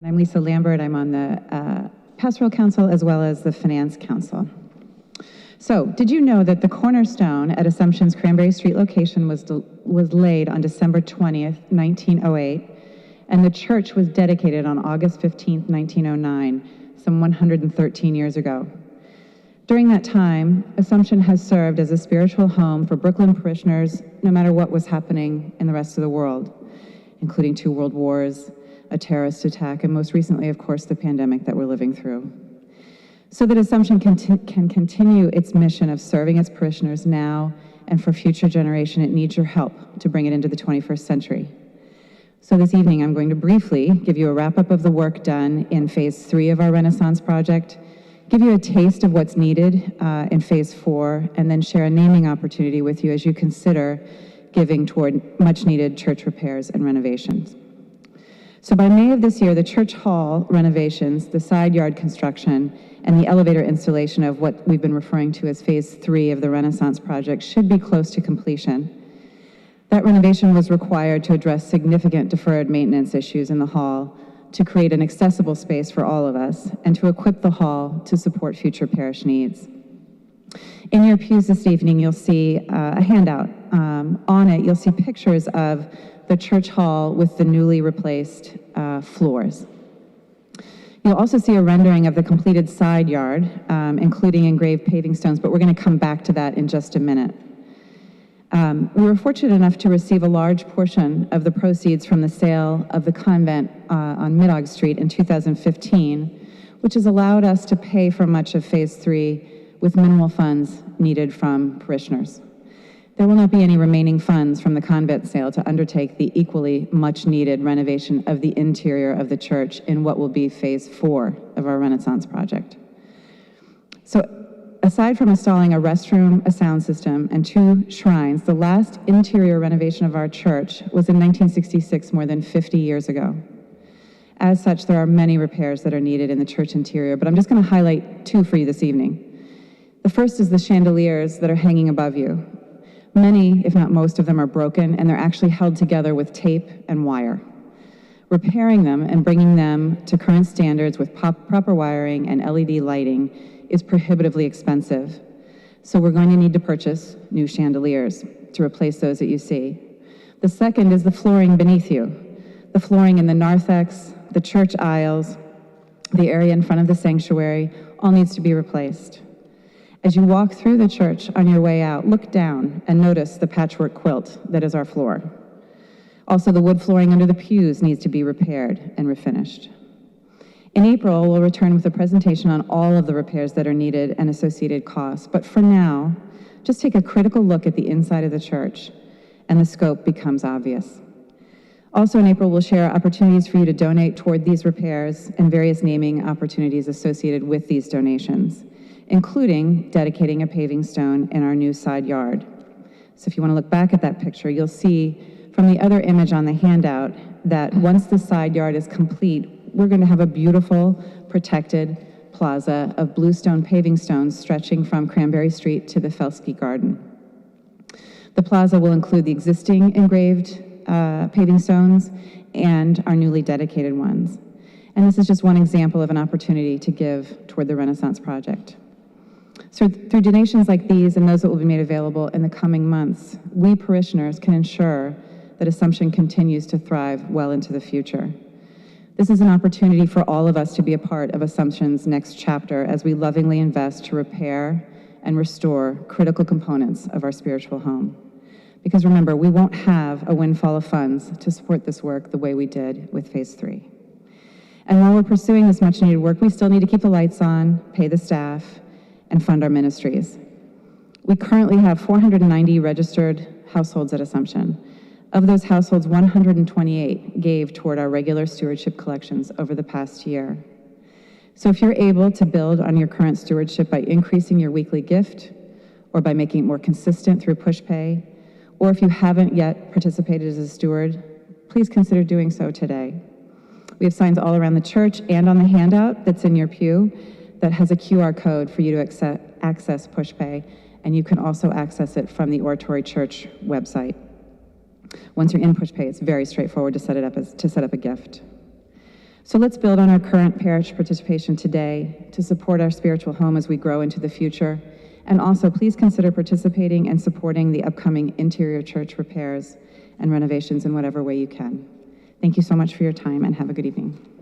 I'm Lisa Lambert. I'm on the Pastoral Council as well as the Finance Council. So, did you know that the cornerstone at Assumption's Cranberry Street location was laid on December 20th, 1908, and the church was dedicated on August 15th, 1909, some 113 years ago. During that time, Assumption has served as a spiritual home for Brooklyn parishioners, no matter what was happening in the rest of the world, including 2 world wars, a terrorist attack, and most recently, of course, the pandemic that we're living through. So that Assumption can continue its mission of serving its parishioners now and for future generation, it needs your help to bring it into the 21st century. So this evening, I'm going to briefly give you a wrap-up of the work done in Phase 3 of our Renaissance project, give you a taste of what's needed in Phase 4, and then share a naming opportunity with you as you consider giving toward much-needed church repairs and renovations. So by May of this year, the church hall renovations, the side yard construction, and the elevator installation of what we've been referring to as Phase 3 of the Renaissance project should be close to completion. That renovation was required to address significant deferred maintenance issues in the hall, to create an accessible space for all of us, and to equip the hall to support future parish needs. In your pews this evening, you'll see a handout. On it, you'll see pictures of the church hall with the newly replaced floors. You'll also see a rendering of the completed side yard, including engraved paving stones, but we're going to come back to that in just a minute. We were fortunate enough to receive a large portion of the proceeds from the sale of the convent on Midog Street in 2015, which has allowed us to pay for much of Phase 3 with minimal funds needed from parishioners. There will not be any remaining funds from the convent sale to undertake the equally much-needed renovation of the interior of the church in what will be Phase 4 of our Renaissance project. So, aside from installing a restroom, a sound system, and 2 shrines, the last interior renovation of our church was in 1966, more than 50 years ago. As such, there are many repairs that are needed in the church interior, but I'm just going to highlight 2 for you this evening. The first is the chandeliers that are hanging above you. Many, if not most of them, are broken, and they're actually held together with tape and wire. Repairing them and bringing them to current standards with proper wiring and LED lighting is prohibitively expensive. So we're going to need to purchase new chandeliers to replace those that you see. The second is the flooring beneath you. The flooring in the narthex, the church aisles, the area in front of the sanctuary, all needs to be replaced. As you walk through the church on your way out, look down and notice the patchwork quilt that is our floor. Also, the wood flooring under the pews needs to be repaired and refinished. In April, we'll return with a presentation on all of the repairs that are needed and associated costs. But for now, just take a critical look at the inside of the church, and the scope becomes obvious. Also in April, we'll share opportunities for you to donate toward these repairs and various naming opportunities associated with these donations, including dedicating a paving stone in our new side yard. So if you want to look back at that picture, you'll see from the other image on the handout that once the side yard is complete, we're going to have a beautiful, protected plaza of bluestone paving stones stretching from Cranberry Street to the Felsky Garden. The plaza will include the existing engraved paving stones and our newly dedicated ones. And this is just one example of an opportunity to give toward the Renaissance project. So through donations like these and those that will be made available in the coming months, we parishioners can ensure that Assumption continues to thrive well into the future. This is an opportunity for all of us to be a part of Assumption's next chapter as we lovingly invest to repair and restore critical components of our spiritual home. Because remember, we won't have a windfall of funds to support this work the way we did with Phase 3. And while we're pursuing this much needed work, we still need to keep the lights on, pay the staff, and fund our ministries. We currently have 490 registered households at Assumption. Of those households, 128 gave toward our regular stewardship collections over the past year. So if you're able to build on your current stewardship by increasing your weekly gift, or by making it more consistent through push pay, or if you haven't yet participated as a steward, please consider doing so today. We have signs all around the church and on the handout that's in your pew that has a QR code for you to access push pay, and you can also access it from the Oratory Church website. Once you're in push pay, it's very straightforward to set up a gift. So let's build on our current parish participation today to support our spiritual home as we grow into the future. And also, please consider participating and supporting the upcoming interior church repairs and renovations in whatever way you can. Thank you so much for your time, and have a good evening.